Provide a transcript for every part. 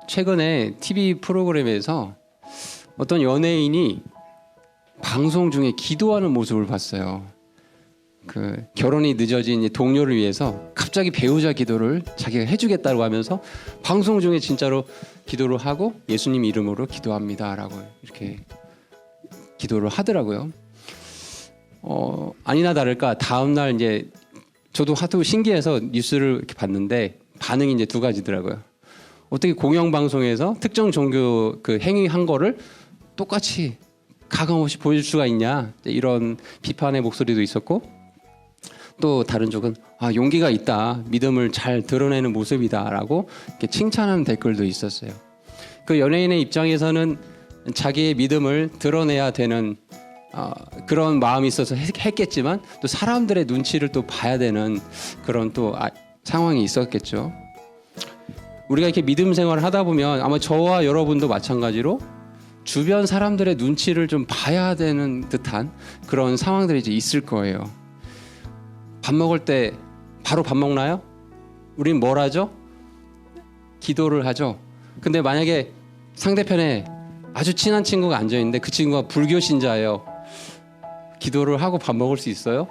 최근에 TV 프로그램에서 어떤 연예인이 방송 중에 기도하는 모습을 봤어요. 그 결혼이 늦어진 동료를 위해서 갑자기 배우자 기도를 자기가 해주겠다고 하면서 방송 중에 진짜로 기도를 하고 예수님 이름으로 기도합니다라고 이렇게 기도를 하더라고요. 아니나 다를까 다음 날 이제 저도 하도 신기해서 뉴스를 이렇게 봤는데 반응이 이제 두 가지더라고요. 어떻게 공영방송에서 특정 종교 그 행위한 거를 똑같이 가감없이 보여줄 수가 있냐, 이런 비판의 목소리도 있었고, 또 다른 쪽은 용기가 있다, 믿음을 잘 드러내는 모습이다라고 이렇게 칭찬하는 댓글도 있었어요. 그 연예인의 입장에서는 자기의 믿음을 드러내야 되는 그런 마음이 있어서 했겠지만, 또 사람들의 눈치를 또 봐야 되는 그런 또 상황이 있었겠죠. 우리가 이렇게 믿음 생활을 하다 보면 아마 저와 여러분도 마찬가지로 주변 사람들의 눈치를 좀 봐야 되는 듯한 그런 상황들이 이제 있을 거예요. 밥 먹을 때 바로 밥 먹나요? 우린 뭘 하죠? 기도를 하죠. 근데 만약에 상대편에 아주 친한 친구가 앉아있는데 그 친구가 불교 신자예요. 기도를 하고 밥 먹을 수 있어요?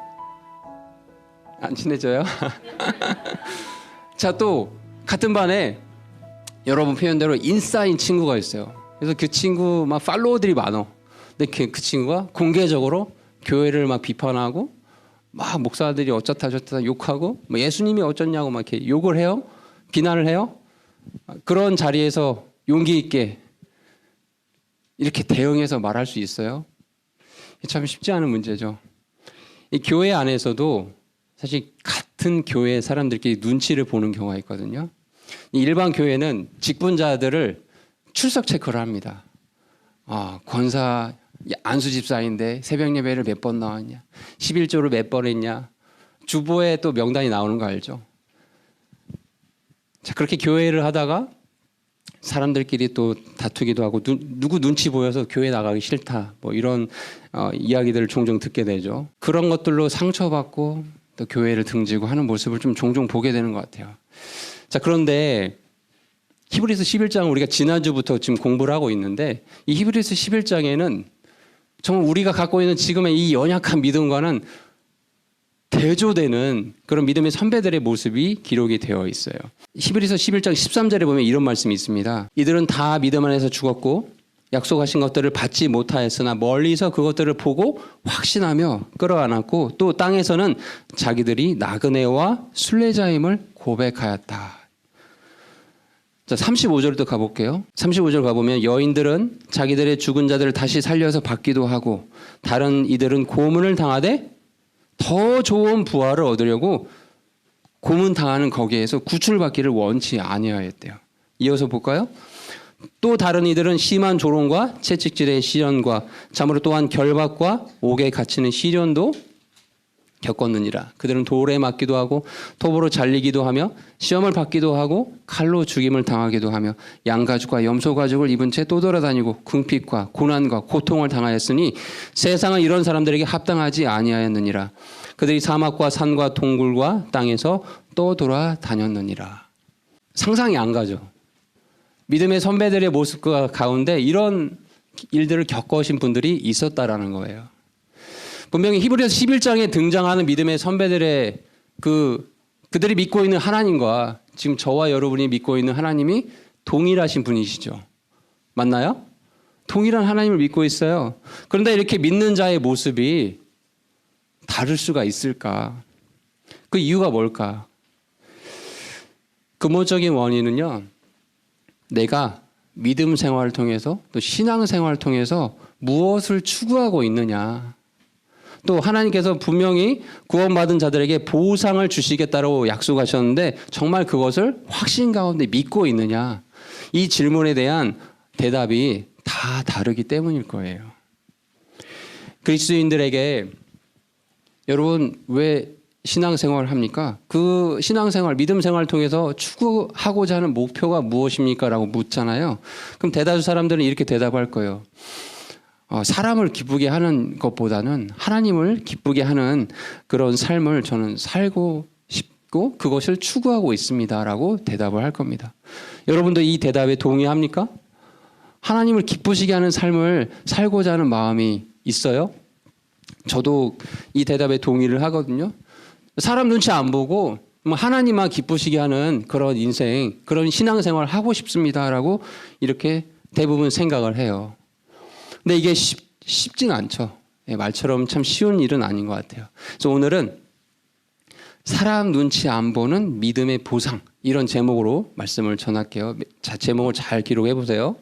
안 친해져요? 자, 또 같은 반에 여러분 표현대로 인싸인 친구가 있어요. 그래서 그 친구 막 팔로워들이 많어. 근데 그 친구가 공개적으로 교회를 막 비판하고 막 목사들이 어쩌다 저쩌다 욕하고 뭐 예수님이 어쩌냐고 막 이렇게 욕을 해요. 비난을 해요. 그런 자리에서 용기 있게 이렇게 대응해서 말할 수 있어요? 참 쉽지 않은 문제죠. 이 교회 안에서도 사실 같은 교회 사람들끼리 눈치를 보는 경우가 있거든요. 일반 교회는 직분자들을 출석 체크를 합니다. 권사 안수 집사인데 새벽 예배를 몇 번 나왔냐, 11조를 몇 번 했냐, 주보에 또 명단이 나오는 거 알죠? 자, 그렇게 교회를 하다가 사람들끼리 또 다투기도 하고 누구 눈치 보여서 교회 나가기 싫다, 뭐 이런 이야기들을 종종 듣게 되죠. 그런 것들로 상처받고 또 교회를 등지고 하는 모습을 좀 종종 보게 되는 것 같아요. 자, 그런데 히브리서 11장 우리가 지난주부터 지금 공부를 하고 있는데, 이 히브리서 11장에는 정말 우리가 갖고 있는 지금의 이 연약한 믿음과는 대조되는 그런 믿음의 선배들의 모습이 기록이 되어 있어요. 히브리서 11장 13절에 보면 이런 말씀이 있습니다. 이들은 다 믿음 안에서 죽었고 약속하신 것들을 받지 못하였으나 멀리서 그것들을 보고 확신하며 끌어안았고 또 땅에서는 자기들이 나그네와 순례자임을 고백하였다. 자, 35절도 가볼게요. 35절 가보면 여인들은 자기들의 죽은 자들을 다시 살려서 받기도 하고 다른 이들은 고문을 당하되 더 좋은 부활을 얻으려고 고문 당하는 거기에서 구출받기를 원치 아니하였대요. 이어서 볼까요? 또 다른 이들은 심한 조롱과 채찍질의 시련과 참으로 또한 결박과 옥에 갇히는 시련도 겪었느니라. 그들은 돌에 맞기도 하고 톱으로 잘리기도 하며 시험을 받기도 하고 칼로 죽임을 당하기도 하며 양가죽과 염소가죽을 입은 채 또 돌아다니고 궁핍과 고난과 고통을 당하였으니 세상은 이런 사람들에게 합당하지 아니하였느니라. 그들이 사막과 산과 동굴과 땅에서 또 돌아다녔느니라. 상상이 안 가죠. 믿음의 선배들의 모습 가운데 이런 일들을 겪으신 분들이 있었다라는 거예요. 분명히 히브리서 11장에 등장하는 믿음의 선배들의 그들이 믿고 있는 하나님과 지금 저와 여러분이 믿고 있는 하나님이 동일하신 분이시죠. 맞나요? 동일한 하나님을 믿고 있어요. 그런데 이렇게 믿는 자의 모습이 다를 수가 있을까? 그 이유가 뭘까? 근본적인 원인은요, 내가 믿음 생활을 통해서 또 신앙 생활을 통해서 무엇을 추구하고 있느냐, 또 하나님께서 분명히 구원받은 자들에게 보상을 주시겠다고 약속하셨는데 정말 그것을 확신 가운데 믿고 있느냐, 이 질문에 대한 대답이 다 다르기 때문일 거예요. 그리스도인들에게 여러분 왜 신앙생활을 합니까? 그 신앙생활, 믿음 생활을 통해서 추구하고자 하는 목표가 무엇입니까? 라고 묻잖아요. 그럼 대다수 사람들은 이렇게 대답할 거예요. 사람을 기쁘게 하는 것보다는 하나님을 기쁘게 하는 그런 삶을 저는 살고 있고 그것을 추구하고 있습니다라고 대답을 할 겁니다. 여러분도 이 대답에 동의합니까? 하나님을 기쁘시게 하는 삶을 살고자 하는 마음이 있어요? 저도 이 대답에 동의를 하거든요. 사람 눈치 안 보고 하나님만 기쁘시게 하는 그런 인생, 그런 신앙생활을 하고 싶습니다라고 이렇게 대부분 생각을 해요. 근데 이게 쉽진 않죠. 말처럼 참 쉬운 일은 아닌 것 같아요. 그래서 오늘은 사람 눈치 안 보는 믿음의 보상, 이런 제목으로 말씀을 전할게요. 자, 제목을 잘 기록해 보세요.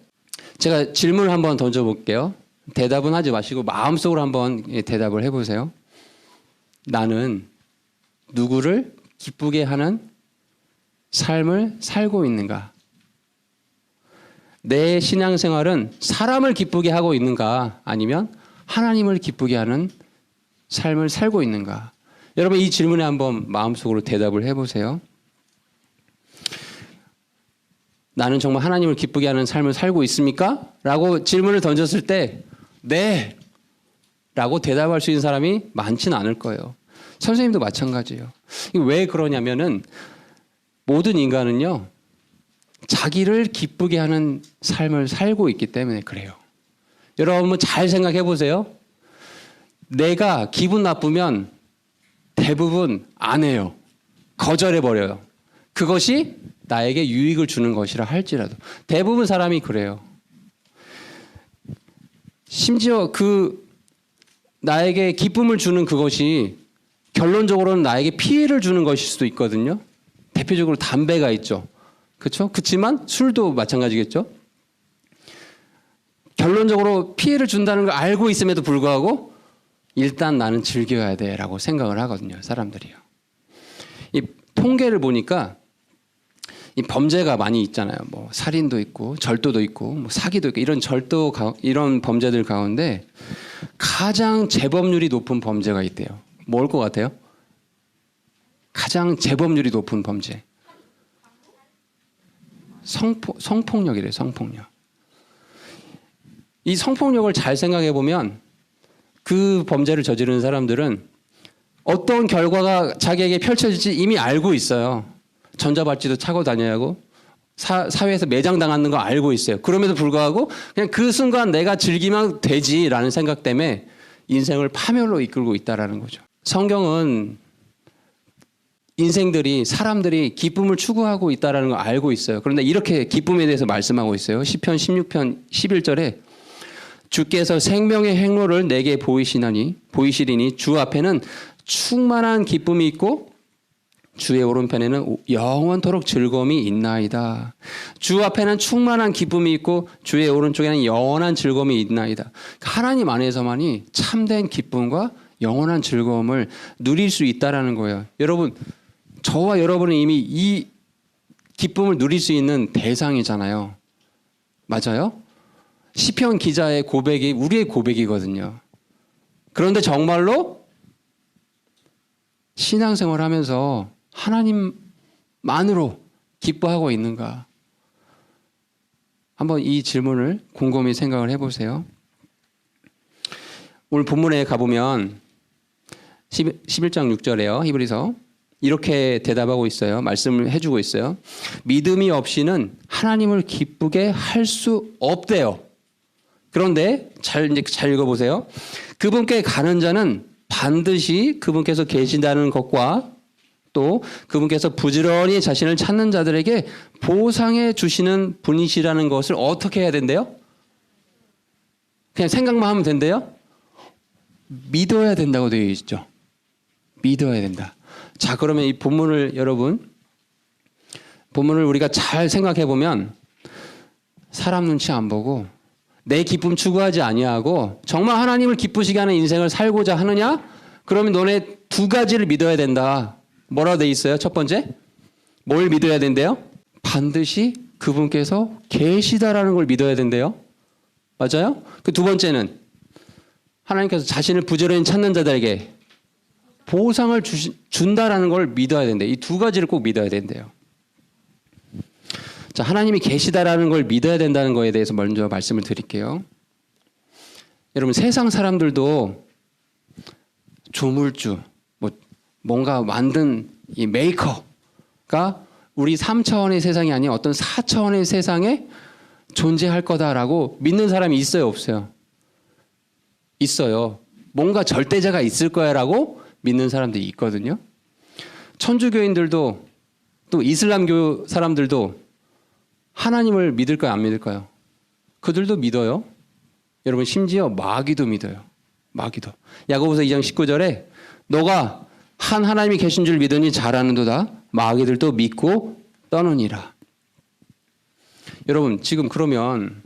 제가 질문을 한번 던져볼게요. 대답은 하지 마시고 마음속으로 한번 대답을 해보세요. 나는 누구를 기쁘게 하는 삶을 살고 있는가? 내 신앙생활은 사람을 기쁘게 하고 있는가? 아니면 하나님을 기쁘게 하는 삶을 살고 있는가? 여러분, 이 질문에 한번 마음속으로 대답을 해보세요. 나는 정말 하나님을 기쁘게 하는 삶을 살고 있습니까? 라고 질문을 던졌을 때 네! 라고 대답할 수 있는 사람이 많지는 않을 거예요. 선생님도 마찬가지예요. 왜 그러냐면은 모든 인간은요, 자기를 기쁘게 하는 삶을 살고 있기 때문에 그래요. 여러분 잘 생각해 보세요. 내가 기분 나쁘면 대부분 안 해요. 거절해 버려요. 그것이 나에게 유익을 주는 것이라 할지라도. 대부분 사람이 그래요. 심지어 나에게 기쁨을 주는 그것이 결론적으로는 나에게 피해를 주는 것일 수도 있거든요. 대표적으로 담배가 있죠. 그렇죠? 그렇지만 술도 마찬가지겠죠. 결론적으로 피해를 준다는 걸 알고 있음에도 불구하고 일단 나는 즐겨야 돼라고 생각을 하거든요. 사람들이요. 이 통계를 보니까 이 범죄가 많이 있잖아요. 뭐 살인도 있고 절도도 있고 뭐 사기도 있고 이런 범죄들 가운데 가장 재범률이 높은 범죄가 있대요. 뭘 것 같아요? 가장 재범률이 높은 범죄. 성폭력이래요. 성폭력. 이 성폭력을 잘 생각해 보면 그 범죄를 저지르는 사람들은 어떤 결과가 자기에게 펼쳐질지 이미 알고 있어요. 전자발찌도 차고 다녀야 하고 사회에서 매장당하는 거 알고 있어요. 그럼에도 불구하고 그냥 그 순간 내가 즐기면 되지라는 생각 때문에 인생을 파멸로 이끌고 있다라는 거죠. 성경은 사람들이 기쁨을 추구하고 있다는 걸 알고 있어요. 그런데 이렇게 기쁨에 대해서 말씀하고 있어요. 시편 16편 11절에 주께서 생명의 행로를 내게 보이시리니 주 앞에는 충만한 기쁨이 있고 주의 오른편에는 영원토록 즐거움이 있나이다. 주 앞에는 충만한 기쁨이 있고 주의 오른쪽에는 영원한 즐거움이 있나이다. 하나님 안에서만이 참된 기쁨과 영원한 즐거움을 누릴 수 있다라는 거예요. 여러분, 저와 여러분은 이미 이 기쁨을 누릴 수 있는 대상이잖아요. 맞아요? 시편 기자의 고백이 우리의 고백이거든요. 그런데 정말로 신앙생활 하면서 하나님만으로 기뻐하고 있는가? 한번 이 질문을 곰곰이 생각을 해보세요. 오늘 본문에 가보면 11장 6절에요. 히브리서 이렇게 대답하고 있어요. 말씀을 해주고 있어요. 믿음이 없이는 하나님을 기쁘게 할 수 없대요. 그런데 잘 읽어보세요. 그분께 가는 자는 반드시 그분께서 계신다는 것과 또 그분께서 부지런히 자신을 찾는 자들에게 보상해 주시는 분이시라는 것을 어떻게 해야 된대요? 그냥 생각만 하면 된대요? 믿어야 된다고 되어 있죠. 믿어야 된다. 자, 그러면 이 본문을 우리가 잘 생각해 보면 사람 눈치 안 보고 내 기쁨 추구하지 아니하고 정말 하나님을 기쁘시게 하는 인생을 살고자 하느냐? 그러면 너네 두 가지를 믿어야 된다. 뭐라고 돼 있어요? 첫 번째, 뭘 믿어야 된대요? 반드시 그분께서 계시다라는 걸 믿어야 된대요. 맞아요? 그 두 번째는 하나님께서 자신을 부지런히 찾는 자들에게 보상을 준다라는 걸 믿어야 된대요. 이 두 가지를 꼭 믿어야 된대요. 자, 하나님이 계시다라는 걸 믿어야 된다는 거에 대해서 먼저 말씀을 드릴게요. 여러분, 세상 사람들도 조물주, 뭔가 만든 이 메이커, 우리 3차원의 세상이 아닌 어떤 4차원의 세상에 존재할 거다라고 믿는 사람이 있어요, 없어요? 있어요. 뭔가 절대자가 있을 거야라고 믿는 사람들이 있거든요. 천주교인들도 또 이슬람교 사람들도 하나님을 믿을까요, 안 믿을까요? 그들도 믿어요. 여러분, 심지어 마귀도 믿어요. 마귀도. 야고보서 2장 19절에 너가 한 하나님이 계신 줄 믿으니 잘하는도다. 마귀들도 믿고 떠느니라. 여러분, 지금 그러면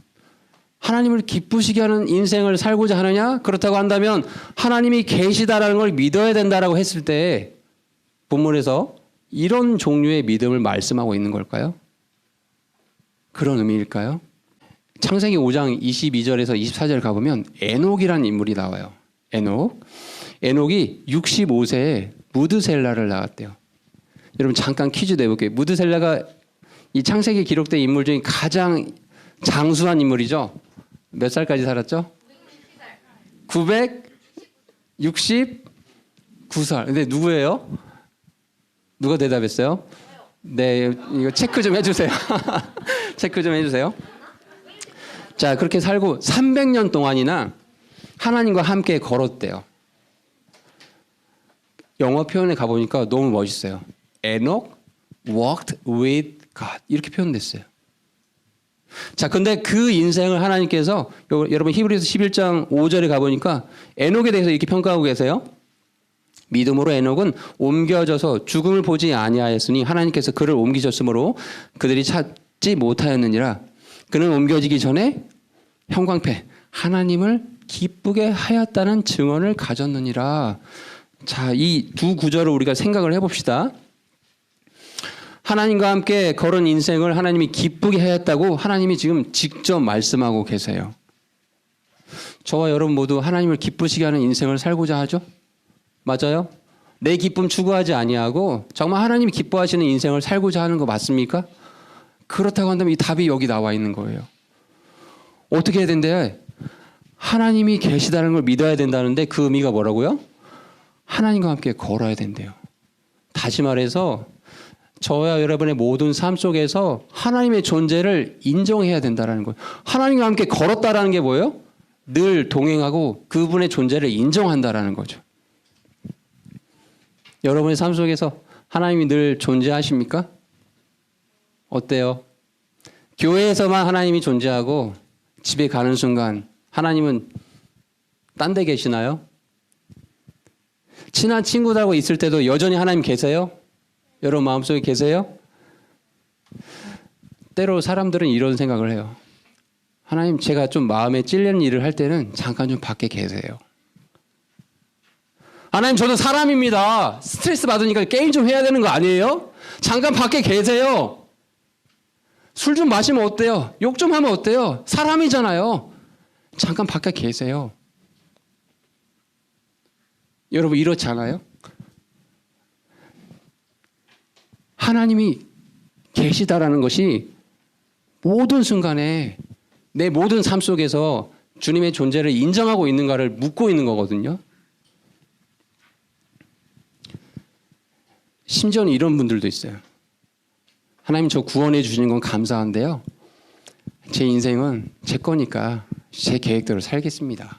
하나님을 기쁘시게 하는 인생을 살고자 하느냐? 그렇다고 한다면 하나님이 계시다라는 걸 믿어야 된다라고 했을 때 본문에서 이런 종류의 믿음을 말씀하고 있는 걸까요? 그런 의미일까요? 창세기 5장 22절에서 24절 가보면 에녹이라는 인물이 나와요. 에녹이 65세에 무드셀라를 낳았대요. 여러분, 잠깐 퀴즈 내볼게요. 무드셀라가 이 창세기에 기록된 인물 중에 가장 장수한 인물이죠. 몇 살까지 살았죠? 969살. 근데 누구예요? 누가 대답했어요? 네, 이거 체크 좀 해주세요. 체크 좀 해주세요. 자, 그렇게 살고 300년 동안이나 하나님과 함께 걸었대요. 영어 표현에 가보니까 너무 멋있어요. Enoch walked with God. 이렇게 표현됐어요. 자, 근데 그 인생을 하나님께서 여러분 히브리서 11장 5절에 가보니까 에녹에 대해서 이렇게 평가하고 계세요. 믿음으로 에녹은 옮겨져서 죽음을 보지 아니하였으니 하나님께서 그를 옮기셨으므로 그들이 찾지 못하였느니라. 그는 옮겨지기 전에 형광패 하나님을 기쁘게 하였다는 증언을 가졌느니라. 자, 이 두 구절을 우리가 생각을 해봅시다. 하나님과 함께 걸은 인생을 하나님이 기쁘게 하였다고 하나님이 지금 직접 말씀하고 계세요. 저와 여러분 모두 하나님을 기쁘시게 하는 인생을 살고자 하죠? 맞아요? 내 기쁨 추구하지 아니하고 정말 하나님이 기뻐하시는 인생을 살고자 하는 거 맞습니까? 그렇다고 한다면 이 답이 여기 나와 있는 거예요. 어떻게 해야 된대? 하나님이 계시다는 걸 믿어야 된다는데 그 의미가 뭐라고요? 하나님과 함께 걸어야 된대요. 다시 말해서 저와 여러분의 모든 삶 속에서 하나님의 존재를 인정해야 된다는 거예요. 하나님과 함께 걸었다라는 게 뭐예요? 늘 동행하고 그분의 존재를 인정한다라는 거죠. 여러분의 삶 속에서 하나님이 늘 존재하십니까? 어때요? 교회에서만 하나님이 존재하고 집에 가는 순간 하나님은 딴 데 계시나요? 친한 친구들하고 있을 때도 여전히 하나님 계세요? 여러분 마음속에 계세요? 때로 사람들은 이런 생각을 해요. 하나님, 제가 좀 마음에 찔리는 일을 할 때는 잠깐 좀 밖에 계세요. 하나님, 저도 사람입니다. 스트레스 받으니까 게임 좀 해야 되는 거 아니에요? 잠깐 밖에 계세요. 술 좀 마시면 어때요? 욕 좀 하면 어때요? 사람이잖아요. 잠깐 밖에 계세요. 여러분 이렇지 않아요? 하나님이 계시다라는 것이 모든 순간에 내 모든 삶 속에서 주님의 존재를 인정하고 있는가를 묻고 있는 거거든요. 심지어는 이런 분들도 있어요. 하나님, 저 구원해 주시는 건 감사한데요. 제 인생은 제 거니까 제 계획대로 살겠습니다.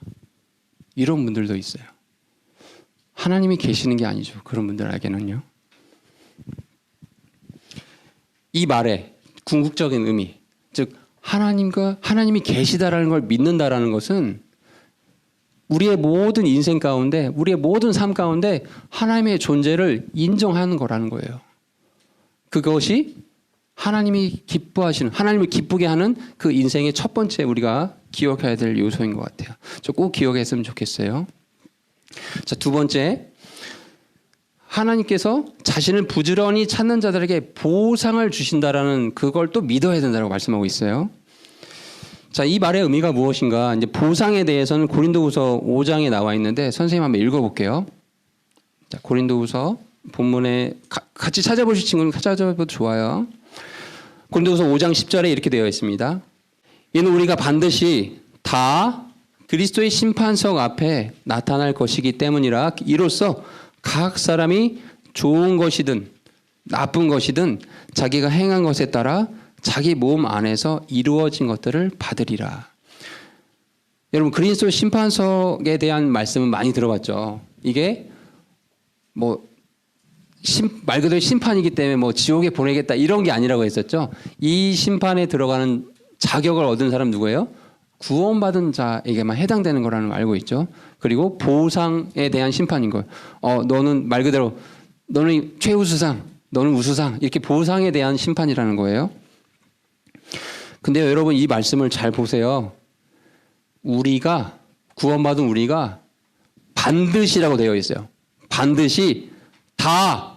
이런 분들도 있어요. 하나님이 계시는 게 아니죠. 그런 분들에게는요. 이 말의 궁극적인 의미, 즉 하나님이 계시다라는 걸 믿는다라는 것은 우리의 모든 인생 가운데, 우리의 모든 삶 가운데 하나님의 존재를 인정하는 거라는 거예요. 그것이 하나님이 기뻐하시는, 하나님을 기쁘게 하는 그 인생의 첫 번째 우리가 기억해야 될 요소인 것 같아요. 저 꼭 기억했으면 좋겠어요. 자, 두 번째, 하나님께서 자신을 부지런히 찾는 자들에게 보상을 주신다라는 그걸 또 믿어야 된다고 말씀하고 있어요. 자, 이 말의 의미가 무엇인가? 이제 보상에 대해서는 고린도후서 5장에 나와 있는데 선생님 한번 읽어볼게요. 자, 고린도후서 본문에 같이 찾아보실 친구는 찾아봐도 좋아요. 고린도후서 5장 10절에 이렇게 되어 있습니다. 이는 우리가 반드시 다 그리스도의 심판석 앞에 나타날 것이기 때문이라 이로써 각 사람이 좋은 것이든 나쁜 것이든 자기가 행한 것에 따라 자기 몸 안에서 이루어진 것들을 받으리라. 여러분 그리스도 심판석에 대한 말씀은 많이 들어봤죠. 이게 뭐 말 그대로 심판이기 때문에 뭐 지옥에 보내겠다 이런 게 아니라고 했었죠. 이 심판에 들어가는 자격을 얻은 사람 누구예요? 구원받은 자에게만 해당되는 거라는 걸 알고 있죠. 그리고 보상에 대한 심판인 거예요. 너는 말 그대로 너는 최우수상, 너는 우수상 이렇게 보상에 대한 심판이라는 거예요. 근데 여러분 이 말씀을 잘 보세요. 우리가 구원받은 우리가 반드시라고 되어 있어요. 반드시 다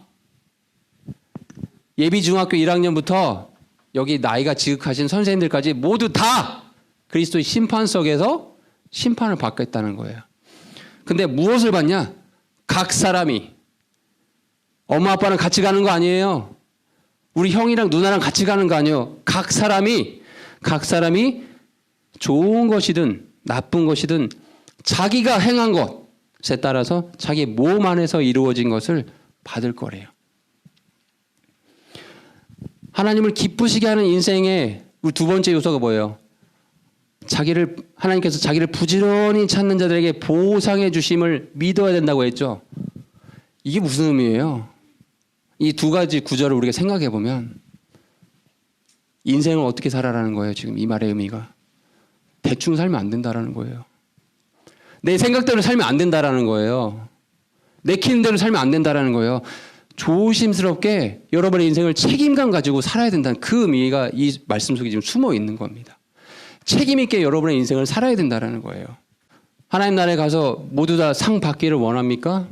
예비 중학교 1학년부터 여기 나이가 지극하신 선생님들까지 모두 다 그리스도의 심판석에서 심판을 받겠다는 거예요. 근데 무엇을 받냐? 각 사람이. 엄마 아빠랑 같이 가는 거 아니에요. 우리 형이랑 누나랑 같이 가는 거 아니에요. 각 사람이 좋은 것이든 나쁜 것이든 자기가 행한 것에 따라서 자기 몸 안에서 이루어진 것을 받을 거래요. 하나님을 기쁘시게 하는 인생의 두 번째 요소가 뭐예요? 하나님께서 자기를 부지런히 찾는 자들에게 보상해 주심을 믿어야 된다고 했죠. 이게 무슨 의미예요? 이 두 가지 구절을 우리가 생각해 보면 인생을 어떻게 살아라는 거예요. 지금 이 말의 의미가 대충 살면 안 된다라는 거예요. 내 생각대로 살면 안 된다라는 거예요. 내키는 대로 살면 안 된다라는 거예요. 조심스럽게 여러분의 인생을 책임감 가지고 살아야 된다는 그 의미가 이 말씀 속에 지금 숨어 있는 겁니다. 책임 있게 여러분의 인생을 살아야 된다는 거예요. 하나님 나라에 가서 모두 다 상 받기를 원합니까?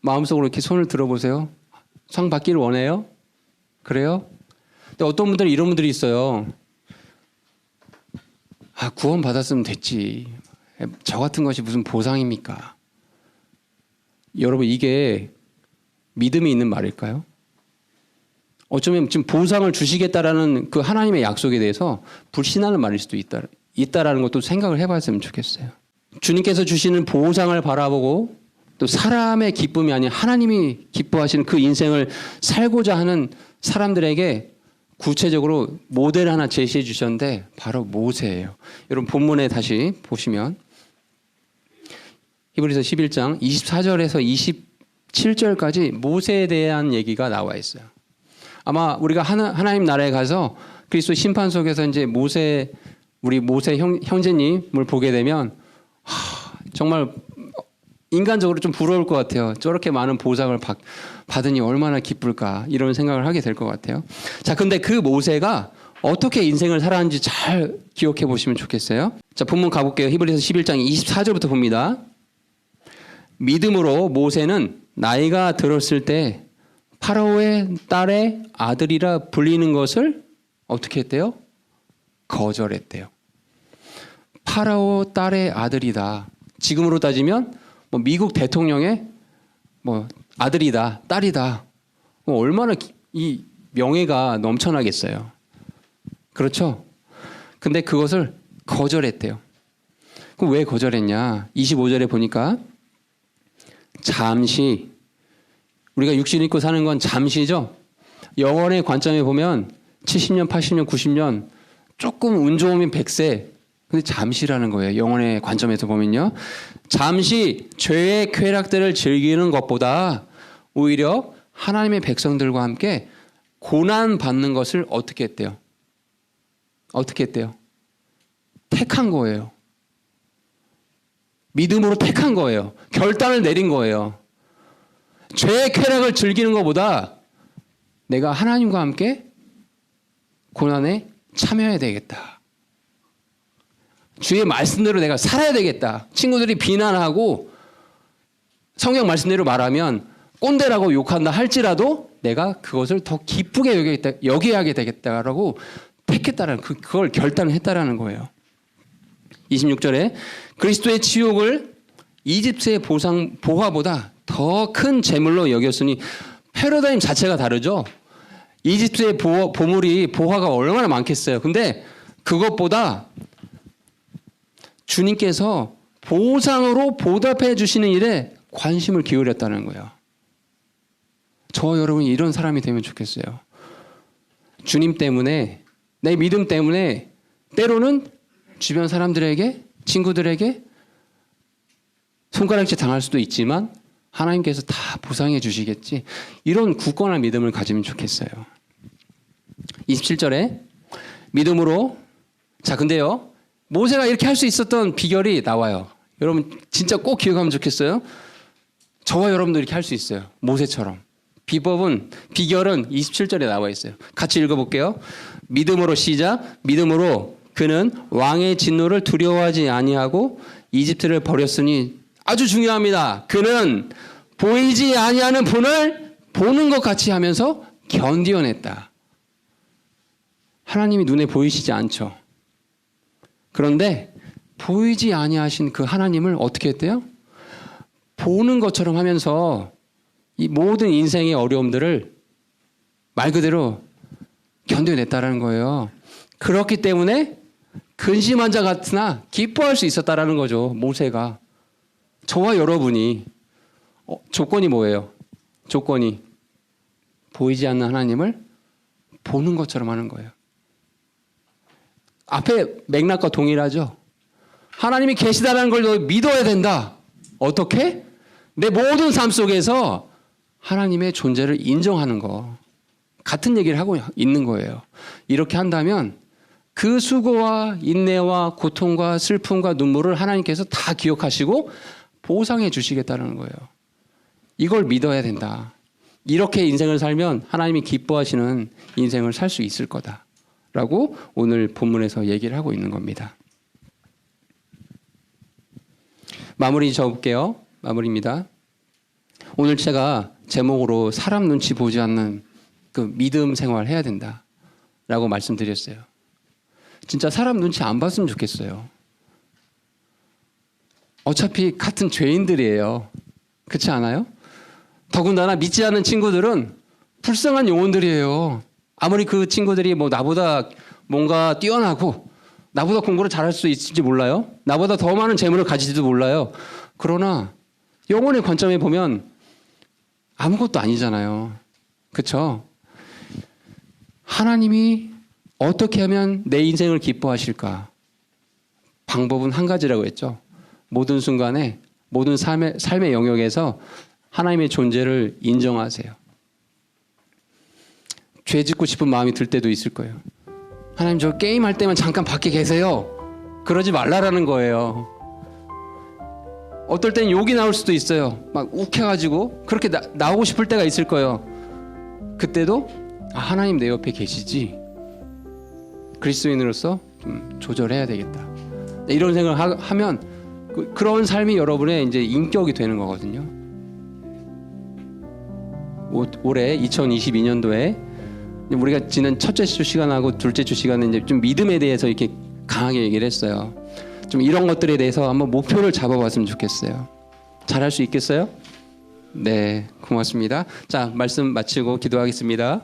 마음속으로 이렇게 손을 들어보세요. 상 받기를 원해요? 그래요? 근데 어떤 분들은 이런 분들이 있어요. 구원 받았으면 됐지. 저 같은 것이 무슨 보상입니까? 여러분 이게 믿음이 있는 말일까요? 어쩌면 지금 보상을 주시겠다라는 그 하나님의 약속에 대해서 불신하는 말일 수도 있다라는 것도 생각을 해봤으면 좋겠어요. 주님께서 주시는 보상을 바라보고 또 사람의 기쁨이 아닌 하나님이 기뻐하시는 그 인생을 살고자 하는 사람들에게 구체적으로 모델 하나 제시해 주셨는데 바로 모세예요. 여러분 본문에 다시 보시면 히브리서 11장 24절에서 27절까지 모세에 대한 얘기가 나와 있어요. 아마 우리가 하나님 나라에 가서 그리스도 심판석에서 이제 우리 모세 형제님을 보게 되면 정말 인간적으로 좀 부러울 것 같아요. 저렇게 많은 보상을 받으니 얼마나 기쁠까 이런 생각을 하게 될 것 같아요. 자, 근데 그 모세가 어떻게 인생을 살았는지 잘 기억해 보시면 좋겠어요. 자, 본문 가볼게요. 히브리서 11장 24절부터 봅니다. 믿음으로 모세는 나이가 들었을 때 파라오의 딸의 아들이라 불리는 것을 어떻게 했대요? 거절했대요. 파라오 딸의 아들이다. 지금으로 따지면 뭐 미국 대통령의 뭐 아들이다, 딸이다. 얼마나 이 명예가 넘쳐나겠어요. 그렇죠? 근데 그것을 거절했대요. 그럼 왜 거절했냐? 25절에 보니까 잠시, 우리가 육신 입고 사는 건 잠시죠. 영원의 관점에 보면 70년, 80년, 90년 조금 운 좋으면 100세. 근데 잠시라는 거예요. 영혼의 관점에서 보면요. 잠시 죄의 쾌락들을 즐기는 것보다 오히려 하나님의 백성들과 함께 고난 받는 것을 어떻게 했대요? 어떻게 했대요? 택한 거예요. 믿음으로 택한 거예요. 결단을 내린 거예요. 죄의 쾌락을 즐기는 것보다 내가 하나님과 함께 고난에 참여해야 되겠다. 주의 말씀대로 내가 살아야 되겠다. 친구들이 비난하고 성경 말씀대로 말하면 꼰대라고 욕한다 할지라도 내가 그것을 더 기쁘게 여겨야 되겠다라고 택했다라는 그걸 결단했다라는 거예요. 26절에 그리스도의 지옥을 이집트의 보화보다 더 큰 재물로 여겼으니 패러다임 자체가 다르죠. 이집트의 보화가 얼마나 많겠어요. 근데 그것보다 주님께서 보상으로 보답해 주시는 일에 관심을 기울였다는 거예요. 저와 여러분이 이런 사람이 되면 좋겠어요. 주님 때문에, 내 믿음 때문에 때로는 주변 사람들에게, 친구들에게 손가락질 당할 수도 있지만 하나님께서 다 보상해 주시겠지. 이런 굳건한 믿음을 가지면 좋겠어요. 27절에 믿음으로, 자 근데요, 모세가 이렇게 할 수 있었던 비결이 나와요. 여러분 진짜 꼭 기억하면 좋겠어요. 저와 여러분도 이렇게 할 수 있어요. 모세처럼. 비결은 27절에 나와 있어요. 같이 읽어볼게요. 믿음으로 시작. 믿음으로 그는 왕의 진노를 두려워하지 아니하고 이집트를 버렸으니, 아주 중요합니다. 그는 보이지 아니하는 분을 보는 것 같이 하면서 견디어냈다. 하나님이 눈에 보이시지 않죠. 그런데 보이지 아니하신 그 하나님을 어떻게 했대요? 보는 것처럼 하면서 이 모든 인생의 어려움들을 말 그대로 견뎌냈다라는 거예요. 그렇기 때문에 근심한 자 같으나 기뻐할 수 있었다라는 거죠. 모세가. 저와 여러분이 조건이 뭐예요? 조건이 보이지 않는 하나님을 보는 것처럼 하는 거예요. 앞에 맥락과 동일하죠. 하나님이 계시다라는 걸 너 믿어야 된다. 어떻게? 내 모든 삶 속에서 하나님의 존재를 인정하는 거. 같은 얘기를 하고 있는 거예요. 이렇게 한다면 그 수고와 인내와 고통과 슬픔과 눈물을 하나님께서 다 기억하시고 보상해 주시겠다는 거예요. 이걸 믿어야 된다. 이렇게 인생을 살면 하나님이 기뻐하시는 인생을 살 수 있을 거다라고 오늘 본문에서 얘기를 하고 있는 겁니다. 마무리 지어볼게요. 마무리입니다. 오늘 제가 제목으로 사람 눈치 보지 않는 그 믿음 생활 해야 된다라고 말씀드렸어요. 진짜 사람 눈치 안 봤으면 좋겠어요. 어차피 같은 죄인들이에요. 그렇지 않아요? 더군다나 믿지 않는 친구들은 불쌍한 영혼들이에요. 아무리 그 친구들이 뭐 나보다 뭔가 뛰어나고 나보다 공부를 잘할 수 있을지 몰라요. 나보다 더 많은 재물을 가지지도 몰라요. 그러나 영혼의 관점에 보면 아무것도 아니잖아요. 그렇죠? 하나님이 어떻게 하면 내 인생을 기뻐하실까? 방법은 한 가지라고 했죠. 모든 순간에, 모든 삶의 영역에서 하나님의 존재를 인정하세요. 죄 짓고 싶은 마음이 들 때도 있을 거예요. 하나님, 저 게임할 때만 잠깐 밖에 계세요. 그러지 말라라는 거예요. 어떨 땐 욕이 나올 수도 있어요. 막 욱해가지고 그렇게 나오고 싶을 때가 있을 거예요. 그때도 하나님 내 옆에 계시지. 그리스도인으로서 좀 조절해야 되겠다. 이런 생각을 하면 그런 삶이 여러분의 이제 인격이 되는 거거든요. 올해 2022년도에 우리가 지난 첫째 주 시간하고 둘째 주 시간에 이제 좀 믿음에 대해서 이렇게 강하게 얘기를 했어요. 좀 이런 것들에 대해서 한번 목표를 잡아봤으면 좋겠어요. 잘할 수 있겠어요? 네, 고맙습니다. 자, 말씀 마치고 기도하겠습니다.